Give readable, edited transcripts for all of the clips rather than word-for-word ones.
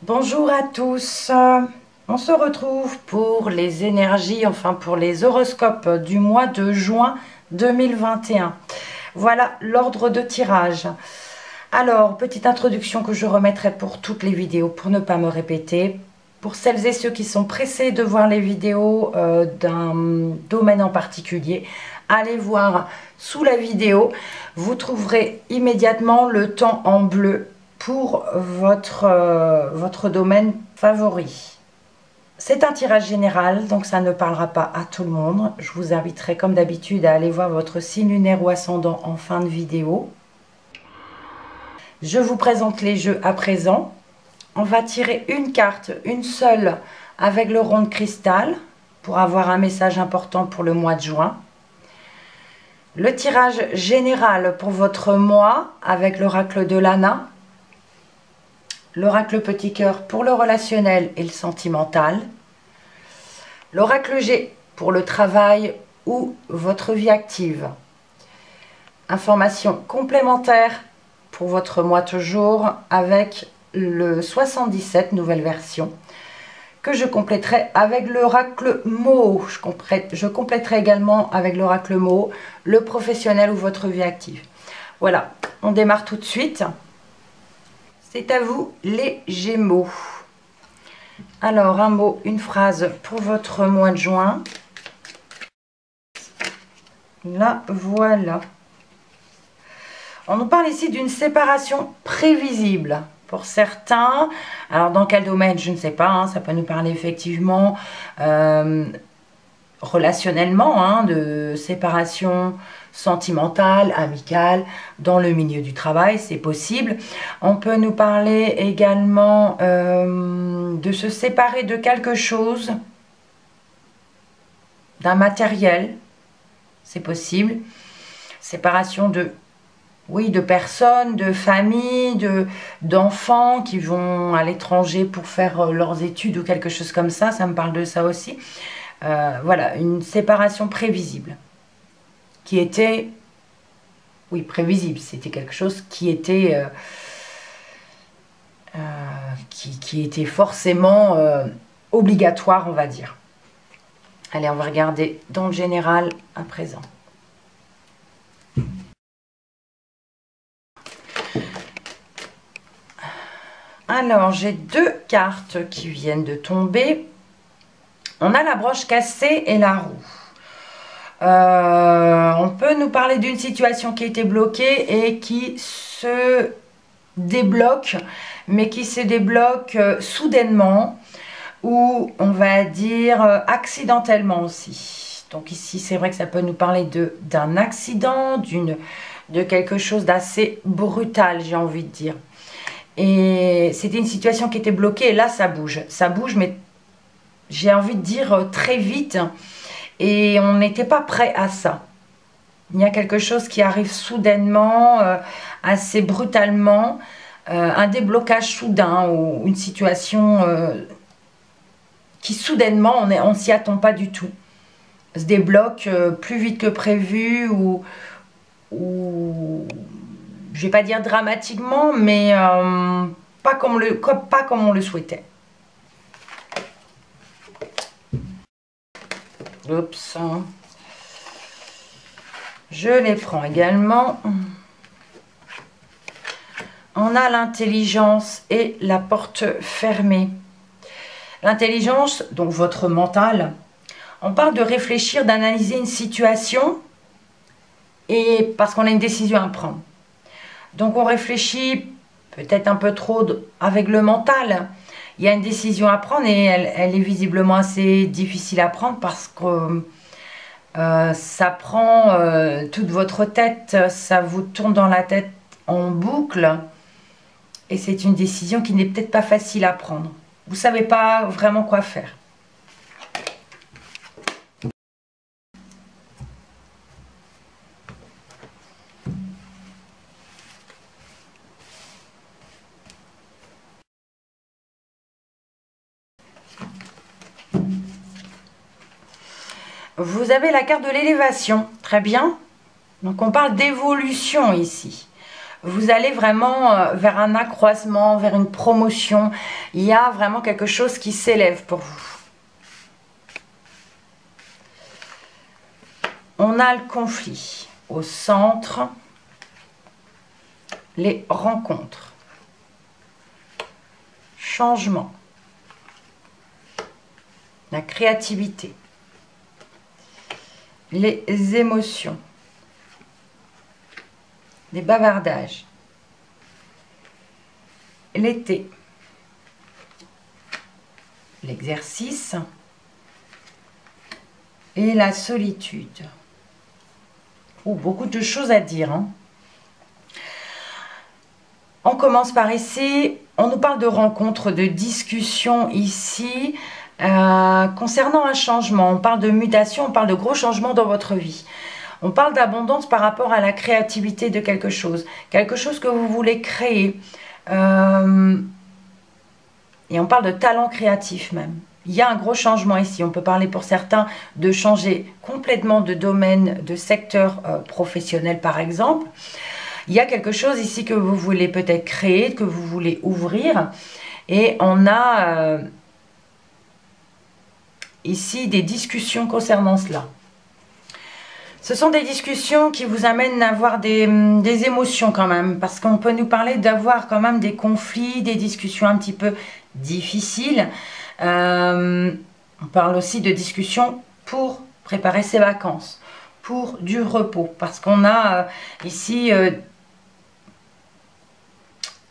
Bonjour à tous, on se retrouve pour les énergies, enfin pour les horoscopes du mois de juin 2021. Voilà l'ordre de tirage. Alors, petite introduction que je remettrai pour toutes les vidéos pour ne pas me répéter. Pour celles et ceux qui sont pressés de voir les vidéos d'un domaine en particulier, allez voir sous la vidéo, vous trouverez immédiatement le temps en bleu pour votre domaine favori. C'est un tirage général, donc ça ne parlera pas à tout le monde. Je vous inviterai comme d'habitude à aller voir votre signe lunaire ou ascendant en fin de vidéo. Je vous présente les jeux à présent. On va tirer une carte, une seule, avec le rond de cristal, pour avoir un message important pour le mois de juin. Le tirage général pour votre mois, avec l'oracle de Lana. L'oracle petit cœur pour le relationnel et le sentimental. L'oracle G pour le travail ou votre vie active. Information complémentaire pour votre mois toujours avec le 77, nouvelle version, que je compléterai avec l'oracle mot. Je compléterai également avec l'oracle mot, le professionnel ou votre vie active. Voilà, on démarre tout de suite. C'est à vous les Gémeaux. Alors, un mot, une phrase pour votre mois de juin. Là, voilà. On nous parle ici d'une séparation prévisible pour certains. Alors, dans quel domaine, je ne sais pas. Hein, ça peut nous parler effectivement relationnellement, hein, de séparation sentimentale, amicale, dans le milieu du travail, c'est possible. On peut nous parler également de se séparer de quelque chose, d'un matériel, c'est possible. Séparation de, oui, de personnes, de familles, d'enfants qui vont à l'étranger pour faire leurs études ou quelque chose comme ça me parle de ça aussi. Voilà, une séparation prévisible. Qui était, oui, prévisible, c'était quelque chose qui était, qui était forcément obligatoire, on va dire. Allez, on va regarder dans le général à présent. Alors, j'ai deux cartes qui viennent de tomber. On a la broche cassée et la roue. On peut nous parler d'une situation qui était bloquée et qui se débloque, mais qui se débloque soudainement ou on va dire accidentellement aussi. Donc ici, c'est vrai que ça peut nous parler d'un accident, de quelque chose d'assez brutal, j'ai envie de dire. Et c'était une situation qui était bloquée et là, ça bouge. Ça bouge, mais j'ai envie de dire très vite. Et on n'était pas prêt à ça. Il y a quelque chose qui arrive soudainement, assez brutalement, un déblocage soudain ou une situation qui soudainement, on ne s'y attend pas du tout, se débloque plus vite que prévu ou je vais pas dire dramatiquement, mais pas comme on le souhaitait. Oups. Je les prends également. On a l'intelligence et la porte fermée. L'intelligence, donc votre mental, on parle de réfléchir, d'analyser une situation et parce qu'on a une décision à prendre. Donc on réfléchit peut-être un peu trop avec le mental. Il y a une décision à prendre et elle est visiblement assez difficile à prendre parce que ça prend toute votre tête, ça vous tourne dans la tête en boucle et c'est une décision qui n'est peut-être pas facile à prendre. Vous ne savez pas vraiment quoi faire. Vous avez la carte de l'élévation, très bien. Donc on parle d'évolution ici. vous allez vraiment vers un accroissement, vers une promotion. Il y a vraiment quelque chose qui s'élève pour vous. On a le conflit au centre, les rencontres, changement, la créativité, les émotions, les bavardages, l'été, l'exercice et la solitude. Oh, beaucoup de choses à dire, hein. On commence par ici, on nous parle de rencontres, de discussions ici, concernant un changement. On parle de mutation, on parle de gros changements dans votre vie. On parle d'abondance par rapport à la créativité de quelque chose que vous voulez créer. Et on parle de talent créatif même. Il y a un gros changement ici. On peut parler pour certains de changer complètement de domaine, de secteur professionnel par exemple. Il y a quelque chose ici que vous voulez peut-être créer, que vous voulez ouvrir. Et on a ici des discussions concernant cela. Ce sont des discussions qui vous amènent à avoir des émotions quand même. Parce qu'on peut nous parler d'avoir quand même des conflits, des discussions un petit peu difficiles. On parle aussi de discussions pour préparer ses vacances, pour du repos. Parce qu'on a ici...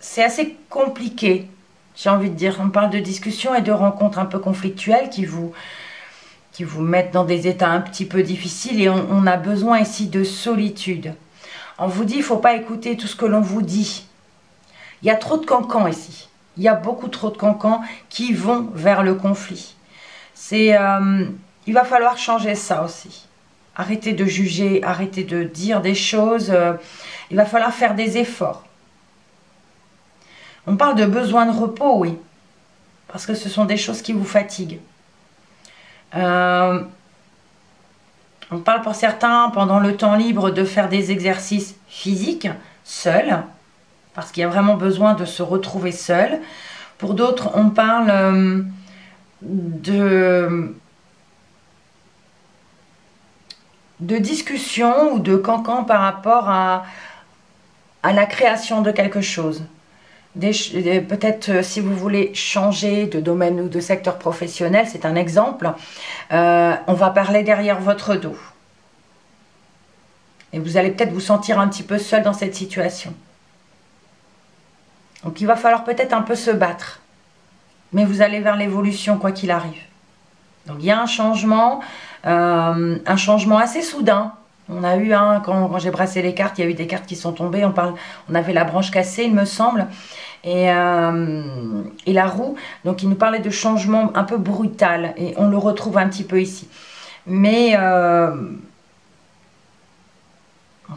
c'est assez compliqué, j'ai envie de dire. On parle de discussions et de rencontres un peu conflictuelles qui vous mettent dans des états un petit peu difficiles. Et on a besoin ici de solitude. On vous dit, il ne faut pas écouter tout ce que l'on vous dit. Il y a trop de cancans ici. Il y a beaucoup trop de cancans qui vont vers le conflit. Il va falloir changer ça aussi. Arrêtez de juger, arrêtez de dire des choses. Il va falloir faire des efforts. On parle de besoin de repos, oui. Parce que ce sont des choses qui vous fatiguent. On parle pour certains, pendant le temps libre, de faire des exercices physiques, seuls. Parce qu'il y a vraiment besoin de se retrouver seul. Pour d'autres, on parle de discussion ou de cancan par rapport à la création de quelque chose. Peut-être si vous voulez changer de domaine ou de secteur professionnel, c'est un exemple, on va parler derrière votre dos. Et vous allez peut-être vous sentir un petit peu seul dans cette situation. Donc il va falloir peut-être un peu se battre. Mais vous allez vers l'évolution quoi qu'il arrive. Donc il y a un changement assez soudain. On a eu, quand j'ai brassé les cartes, il y a eu des cartes qui sont tombées. On avait la branche cassée, il me semble, et la roue. Donc il nous parlait de changement un peu brutal. Et on le retrouve un petit peu ici. Mais on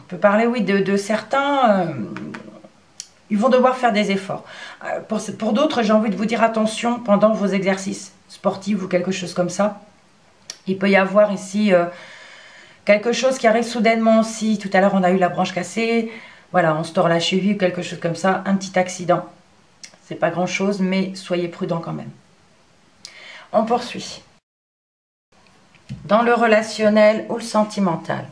peut parler, oui, de certains... ils vont devoir faire des efforts. Pour d'autres, j'ai envie de vous dire attention pendant vos exercices sportifs ou quelque chose comme ça. Il peut y avoir ici quelque chose qui arrive soudainement aussi. Tout à l'heure, on a eu la branche cassée. Voilà, on se tord la cheville ou quelque chose comme ça. Un petit accident. C'est pas grand chose, mais soyez prudents quand même. On poursuit. Dans le relationnel ou le sentimental.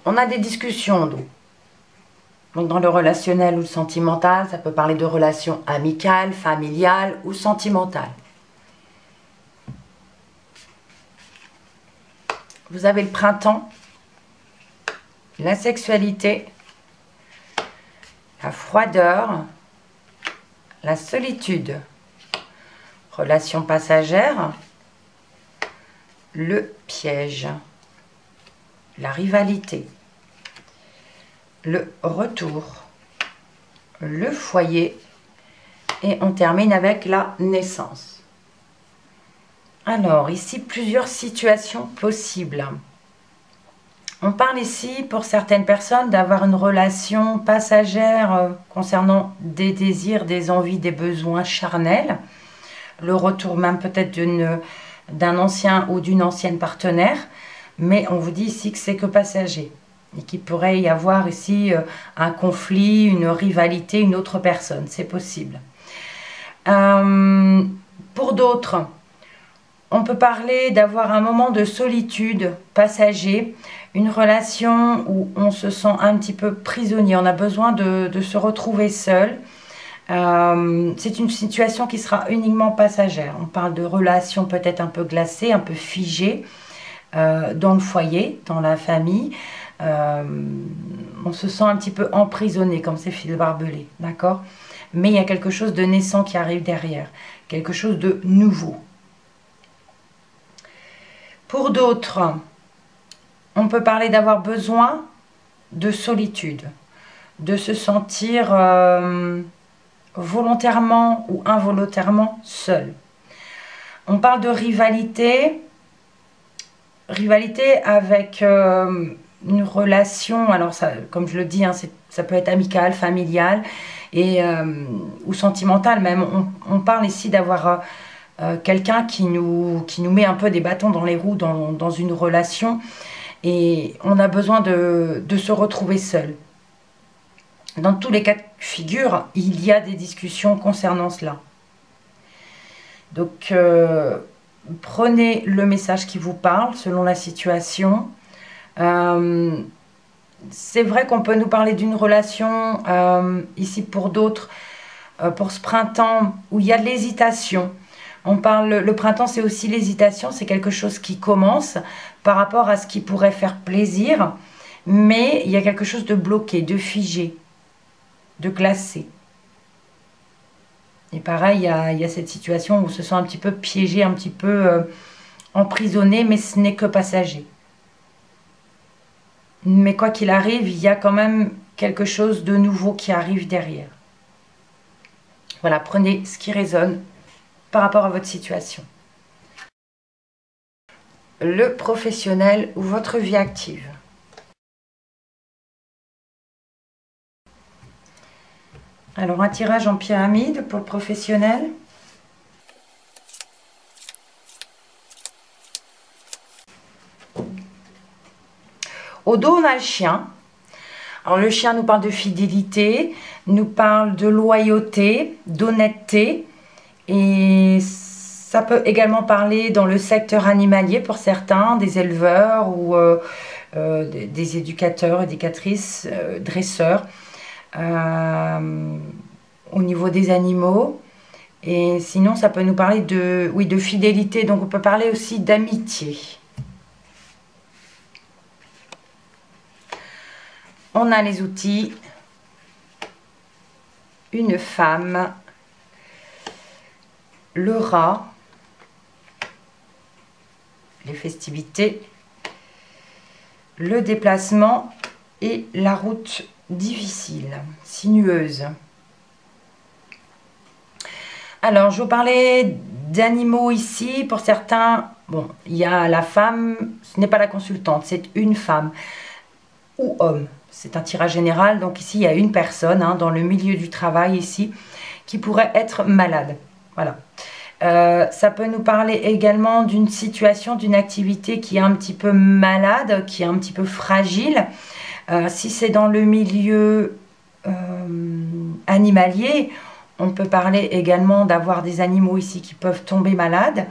On a des discussions, donc dans le relationnel ou le sentimental, ça peut parler de relations amicales, familiales ou sentimentales. Vous avez le printemps, la sexualité, la froideur, la solitude, relations passagères, le piège, la rivalité, le retour, le foyer et on termine avec la naissance. Alors ici plusieurs situations possibles. On parle ici pour certaines personnes d'avoir une relation passagère concernant des désirs, des envies, des besoins charnels. Le retour même peut-être d'un ancien ou d'une ancienne partenaire. Mais on vous dit ici que c'est que passager. Et qu'il pourrait y avoir ici un conflit, une rivalité, une autre personne. C'est possible. Pour d'autres, on peut parler d'avoir un moment de solitude passager, une relation où on se sent un petit peu prisonnier, on a besoin de se retrouver seul. C'est une situation qui sera uniquement passagère. On parle de relations peut-être un peu glacées, un peu figées dans le foyer, dans la famille. On se sent un petit peu emprisonné comme ces fils barbelés, d'accord? Mais il y a quelque chose de naissant qui arrive derrière, quelque chose de nouveau. Pour d'autres, on peut parler d'avoir besoin de solitude, de se sentir volontairement ou involontairement seul. On parle de rivalité avec une relation, alors ça, comme je le dis, hein, ça peut être amical, familial ou sentimental même. On parle ici d'avoir quelqu'un qui nous met un peu des bâtons dans les roues dans une relation et on a besoin de se retrouver seul. Dans tous les cas de figure, il y a des discussions concernant cela. Donc, prenez le message qui vous parle selon la situation. C'est vrai qu'on peut nous parler d'une relation, ici pour d'autres, pour ce printemps, où il y a de l'hésitation. On parle, le printemps, c'est aussi l'hésitation, c'est quelque chose qui commence par rapport à ce qui pourrait faire plaisir, mais il y a quelque chose de bloqué, de figé, de glacé. Et pareil, il y a cette situation où on se sent un petit peu piégé, un petit peu emprisonné, mais ce n'est que passager. Mais quoi qu'il arrive, il y a quand même quelque chose de nouveau qui arrive derrière. Voilà, prenez ce qui résonne par rapport à votre situation. Le professionnel ou votre vie active. Alors, un tirage en pyramide pour le professionnel. Au dos, on a le chien. Alors, le chien nous parle de fidélité, nous parle de loyauté, d'honnêteté. Et ça peut également parler dans le secteur animalier pour certains, des éleveurs ou des éducateurs, éducatrices, dresseurs. Au niveau des animaux. Et sinon, ça peut nous parler de fidélité. Donc, on peut parler aussi d'amitié. On a les outils. Une femme. Le rat, les festivités, le déplacement et la route difficile, sinueuse. Alors, je vous parlais d'animaux ici. Pour certains, bon, il y a la femme, ce n'est pas la consultante, c'est une femme ou homme. C'est un tirage général, donc ici, il y a une personne hein, dans le milieu du travail ici qui pourrait être malade. Voilà. Ça peut nous parler également d'une situation, d'une activité qui est un petit peu malade, qui est un petit peu fragile. Si c'est dans le milieu animalier, on peut parler également d'avoir des animaux ici qui peuvent tomber malades.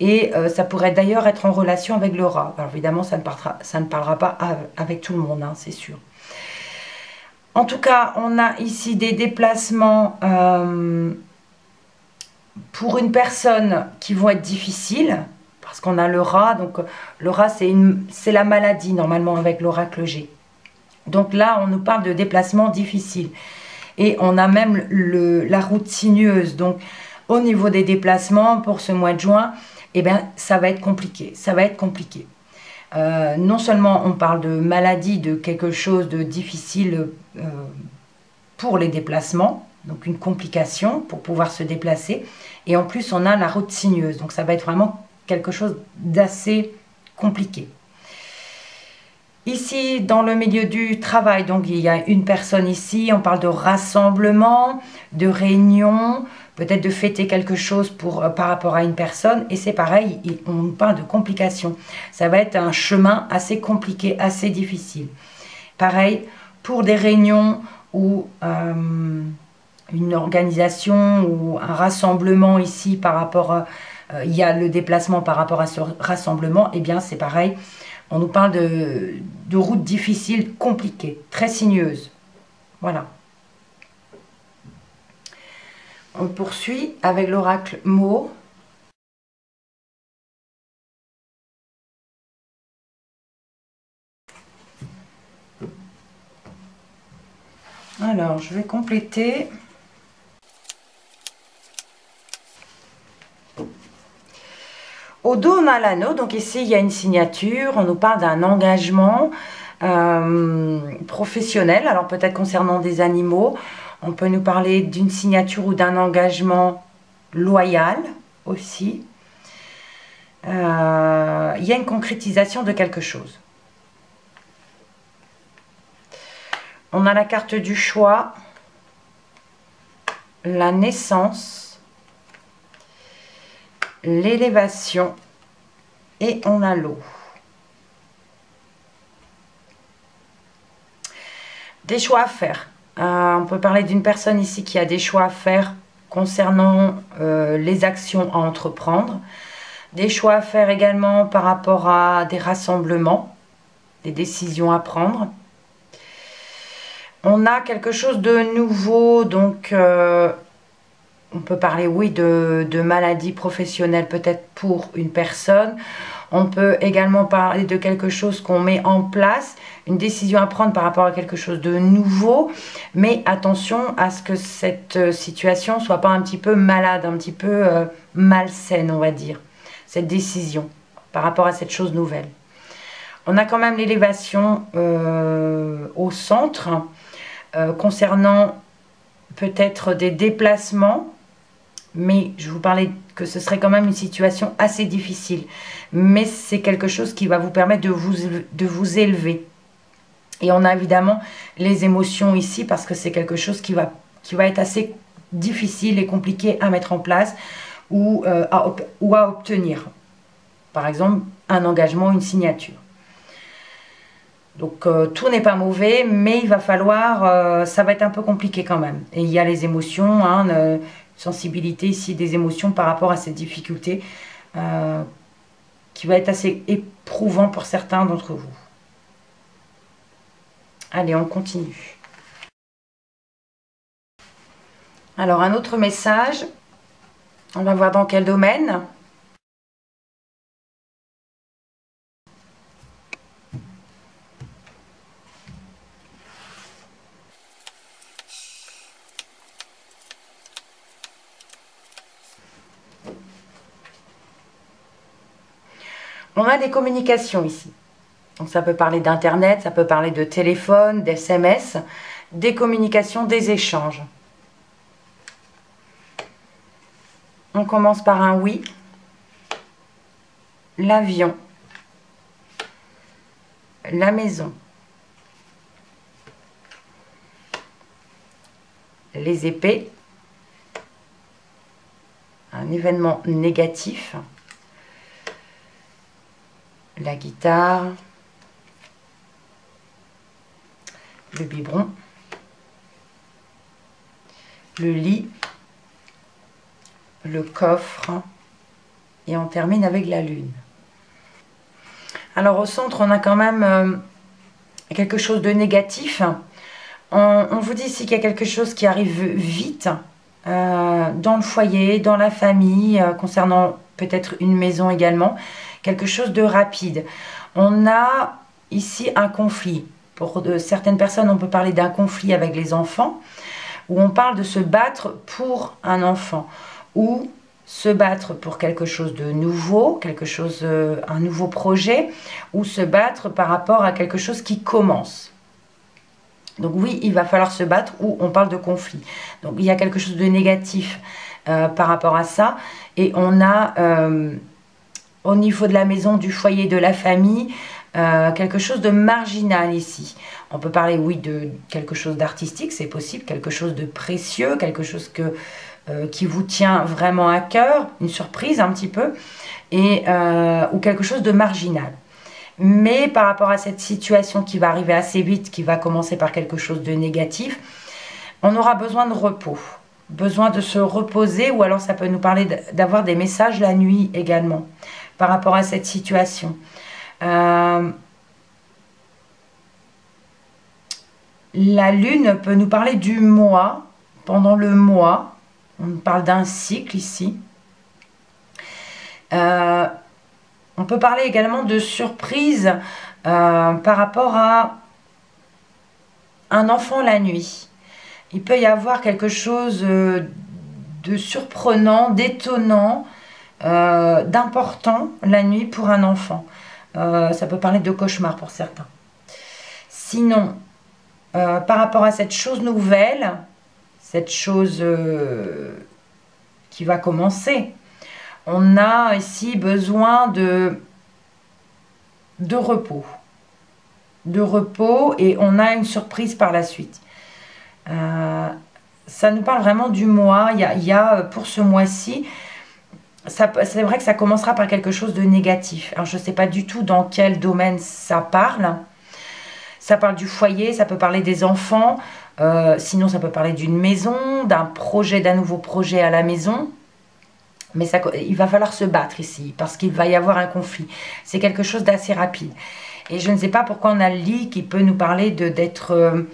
Et ça pourrait d'ailleurs être en relation avec le rat. Alors évidemment, ça ne parlera pas avec tout le monde, hein, c'est sûr. En tout cas, on a ici des déplacements pour une personne qui vont être difficiles, parce qu'on a le rat. Donc le rat, c'est la maladie normalement avec l'oracle G. Donc là, on nous parle de déplacements difficiles. Et on a même la route sinueuse. Donc au niveau des déplacements pour ce mois de juin, eh bien, ça va être compliqué. Ça va être compliqué. Non seulement on parle de maladie, de quelque chose de difficile pour les déplacements, donc une complication pour pouvoir se déplacer, et en plus on a la route sinueuse, donc ça va être vraiment quelque chose d'assez compliqué. Ici, dans le milieu du travail, donc il y a une personne ici, on parle de rassemblement, de réunion, peut-être de fêter quelque chose par rapport à une personne. Et c'est pareil, on parle de complications. Ça va être un chemin assez compliqué, assez difficile. Pareil, pour des réunions ou une organisation ou un rassemblement ici par rapport, il y a le déplacement par rapport à ce rassemblement, et bien c'est pareil. On nous parle de routes difficiles, compliquées, très sinueuses. Voilà. On poursuit avec l'oracle mot. Alors, je vais compléter. Au dos, on a l'anneau, donc ici, il y a une signature. On nous parle d'un engagement professionnel, alors peut-être concernant des animaux. On peut nous parler d'une signature ou d'un engagement loyal aussi. Il y a une concrétisation de quelque chose. On a la carte du choix, la naissance, l'élévation et on a l'eau. Des choix à faire. On peut parler d'une personne ici qui a des choix à faire concernant les actions à entreprendre. Des choix à faire également par rapport à des rassemblements, des décisions à prendre. On a quelque chose de nouveau, donc on peut parler, oui, de maladie professionnelle peut-être pour une personne. On peut également parler de quelque chose qu'on met en place, une décision à prendre par rapport à quelque chose de nouveau. Mais attention à ce que cette situation ne soit pas un petit peu malade, un petit peu malsaine, on va dire. Cette décision par rapport à cette chose nouvelle. On a quand même l'élévation au centre concernant peut-être des déplacements. Mais je vous parlais que ce serait quand même une situation assez difficile. Mais c'est quelque chose qui va vous permettre de vous élever. Et on a évidemment les émotions ici parce que c'est quelque chose qui va être assez difficile et compliqué à mettre en place ou à obtenir. Par exemple, un engagement, une signature. Donc tout n'est pas mauvais, mais il va falloir, ça va être un peu compliqué quand même. Et il y a les émotions, hein, sensibilité ici des émotions par rapport à cette difficulté qui va être assez éprouvant pour certains d'entre vous. Allez, on continue. Alors, un autre message. On va voir dans quel domaine. On a des communications ici. Donc ça peut parler d'internet, ça peut parler de téléphone, d'SMS, des communications, des échanges. On commence par un oui. L'avion. La maison. Les épées. Un événement négatif. La guitare. Le biberon. Le lit. Le coffre. Et on termine avec la lune. Alors au centre, on a quand même quelque chose de négatif. On vous dit ici qu'il y a quelque chose qui arrive vite dans le foyer, dans la famille, concernant peut-être une maison également. Quelque chose de rapide. On a ici un conflit. Pour certaines personnes, on peut parler d'un conflit avec les enfants, où on parle de se battre pour un enfant, ou se battre pour quelque chose de nouveau, un nouveau projet, ou se battre par rapport à quelque chose qui commence. Donc oui, il va falloir se battre, ou on parle de conflit. Donc il y a quelque chose de négatif par rapport à ça, et on a au niveau de la maison, du foyer, de la famille, quelque chose de marginal ici. On peut parler, oui, de quelque chose d'artistique, c'est possible, quelque chose de précieux, quelque chose qui vous tient vraiment à cœur, une surprise un petit peu, ou quelque chose de marginal. Mais par rapport à cette situation qui va arriver assez vite, qui va commencer par quelque chose de négatif, on aura besoin de repos, besoin de se reposer, ou alors ça peut nous parler d'avoir des messages la nuit également, par rapport à cette situation. La lune peut nous parler du mois, pendant le mois, on parle d'un cycle ici. On peut parler également de surprise par rapport à un enfant la nuit. Il peut y avoir quelque chose de surprenant, d'étonnant, d'important la nuit pour un enfant. Ça peut parler de cauchemar pour certains. Sinon, par rapport à cette chose nouvelle, cette chose qui va commencer, on a ici besoin de repos. De repos, et on a une surprise par la suite. Ça nous parle vraiment du mois. Il y a pour ce mois-ci, c'est vrai que ça commencera par quelque chose de négatif. Alors je ne sais pas du tout dans quel domaine ça parle. Ça parle du foyer, ça peut parler des enfants. Sinon ça peut parler d'une maison, d'un nouveau projet à la maison. Mais il va falloir se battre ici, parce qu'il va y avoir un conflit. C'est quelque chose d'assez rapide. Et je ne sais pas pourquoi on a le lit qui peut nous parler d'être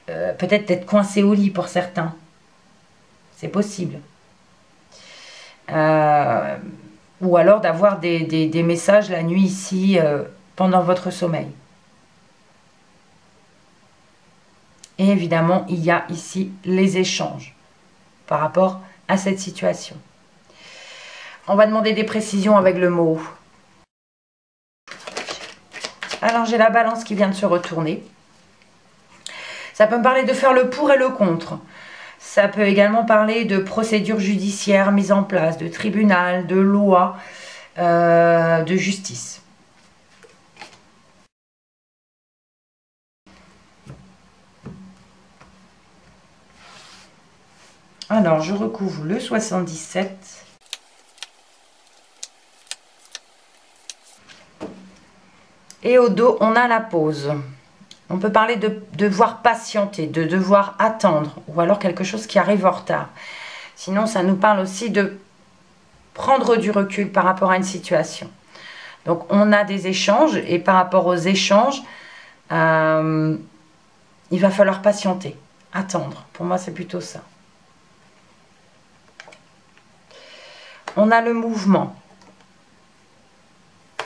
peut-être d'être coincé au lit pour certains. C'est possible. Ou alors d'avoir des messages la nuit ici, pendant votre sommeil. Et évidemment, il y a ici les échanges par rapport à cette situation. On va demander des précisions avec le mot. Alors, j'ai la balance qui vient de se retourner. Ça peut me parler de faire le pour et le contre. Ça peut également parler de procédures judiciaires mises en place, de tribunal, de loi, de justice. Alors, je recouvre le 77. Et au dos, on a la pause. On peut parler de devoir patienter, de devoir attendre, ou alors quelque chose qui arrive en retard. Sinon, ça nous parle aussi de prendre du recul par rapport à une situation. Donc, on a des échanges, et par rapport aux échanges, il va falloir patienter, attendre. Pour moi, c'est plutôt ça. On a le mouvement,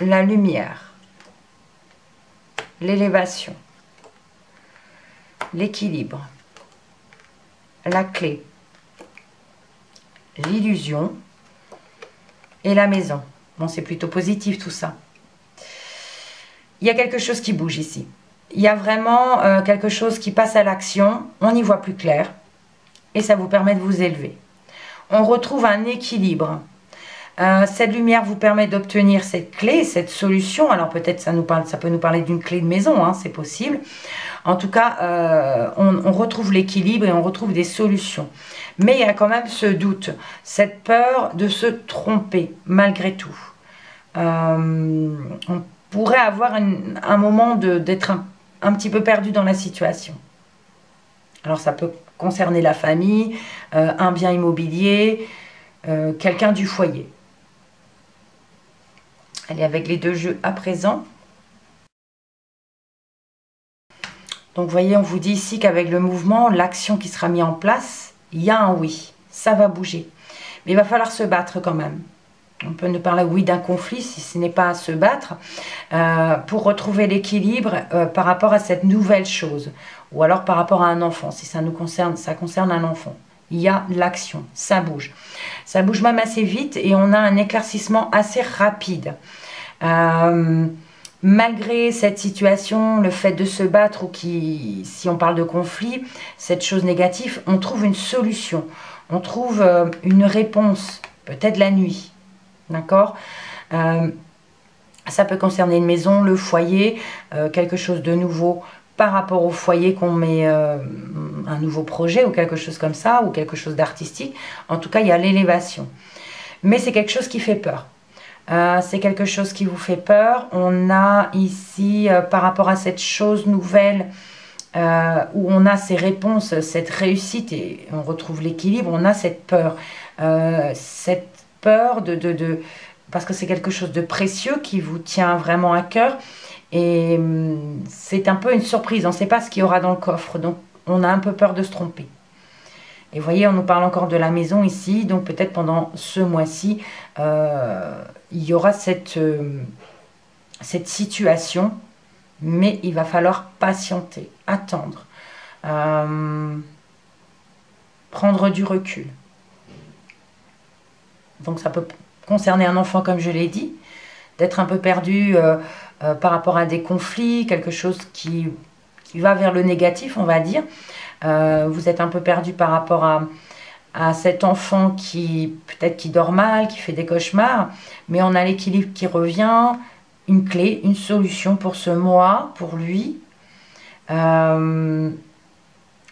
la lumière, l'élévation, l'équilibre, la clé, l'illusion et la maison. Bon, c'est plutôt positif tout ça. Il y a quelque chose qui bouge ici. Il y a vraiment quelque chose qui passe à l'action. On y voit plus clair et ça vous permet de vous élever. On retrouve un équilibre. Cette lumière vous permet d'obtenir cette clé, cette solution. Alors peut-être ça peut nous parler d'une clé de maison, hein, c'est possible. En tout cas, on retrouve l'équilibre et on retrouve des solutions. Mais il y a quand même ce doute, cette peur de se tromper malgré tout. On pourrait avoir un moment d'être un petit peu perdu dans la situation. Alors ça peut concerner la famille, un bien immobilier, quelqu'un du foyer. Allez, avec les deux jeux à présent. Donc, vous voyez, on vous dit ici qu'avec le mouvement, l'action qui sera mise en place, il y a un oui. Ça va bouger. Mais il va falloir se battre quand même. On peut nous parler, oui, d'un conflit, si ce n'est pas à se battre, pour retrouver l'équilibre par rapport à cette nouvelle chose. Ou alors par rapport à un enfant, si ça concerne un enfant. Il y a l'action, ça bouge. Ça bouge même assez vite et on a un éclaircissement assez rapide. Malgré cette situation, le fait de se battre, si on parle de conflit, cette chose négative, on trouve une solution. On trouve une réponse, peut-être la nuit. D'accord ? Ça peut concerner une maison, le foyer, quelque chose de nouveau par rapport au foyer qu'on met un nouveau projet ou quelque chose comme ça, ou quelque chose d'artistique. En tout cas, il y a l'élévation. Mais c'est quelque chose qui fait peur. C'est quelque chose qui vous fait peur. On a ici, par rapport à cette chose nouvelle, où on a ces réponses, cette réussite, et on retrouve l'équilibre, on a cette peur. Cette peur parce que c'est quelque chose de précieux qui vous tient vraiment à cœur. Et c'est un peu une surprise, on ne sait pas ce qu'il y aura dans le coffre, donc on a un peu peur de se tromper. Et vous voyez, on nous parle encore de la maison ici, donc peut-être pendant ce mois-ci, il y aura cette situation, mais il va falloir patienter, attendre, prendre du recul. Donc ça peut concerner un enfant, comme je l'ai dit, d'être un peu perdu par rapport à des conflits, quelque chose qui va vers le négatif, on va dire. Vous êtes un peu perdu par rapport à cet enfant qui peut-être qui dort mal, qui fait des cauchemars, mais on a l'équilibre qui revient, une clé, une solution pour ce mois, pour lui.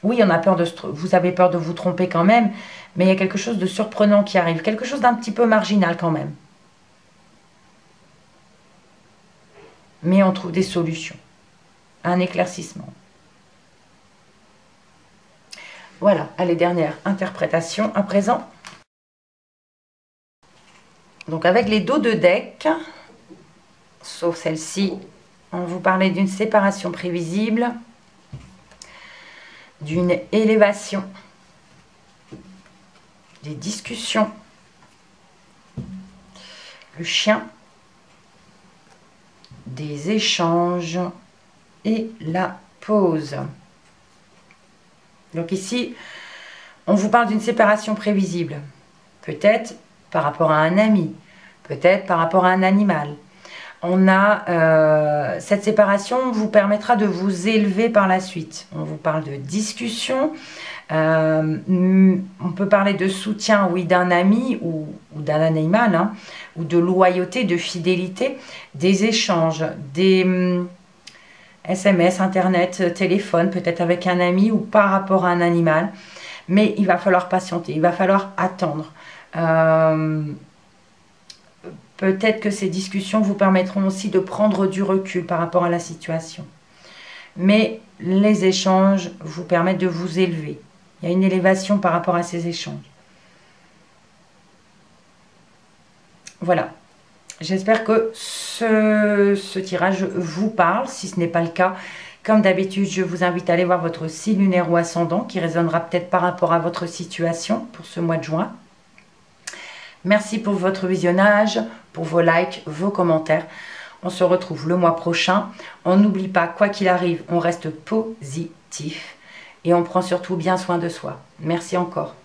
Oui, on a peur vous avez peur de vous tromper quand même, mais il y a quelque chose de surprenant qui arrive, quelque chose d'un petit peu marginal quand même. Mais on trouve des solutions, un éclaircissement. Voilà, allez, dernière interprétation à présent. Donc avec les dos de deck, sauf celle-ci, on vous parlait d'une séparation prévisible, d'une élévation, des discussions, le chien, des échanges et la pause. Donc ici, on vous parle d'une séparation prévisible. Peut-être par rapport à un ami, peut-être par rapport à un animal. On a cette séparation vous permettra de vous élever par la suite. On vous parle de discussion. On peut parler de soutien, oui, d'un ami ou d'un animal, hein, ou de loyauté, de fidélité, des échanges, des SMS, Internet, téléphone, peut-être avec un ami ou par rapport à un animal. Mais il va falloir patienter, il va falloir attendre. Peut-être que ces discussions vous permettront aussi de prendre du recul par rapport à la situation. Mais les échanges vous permettent de vous élever. Il y a une élévation par rapport à ces échanges. Voilà. J'espère que ce tirage vous parle. Si ce n'est pas le cas, comme d'habitude, je vous invite à aller voir votre signe lunaire ou ascendant qui résonnera peut-être par rapport à votre situation pour ce mois de juin. Merci pour votre visionnage, pour vos likes, vos commentaires. On se retrouve le mois prochain. On n'oublie pas, quoi qu'il arrive, on reste positif et on prend surtout bien soin de soi. Merci encore.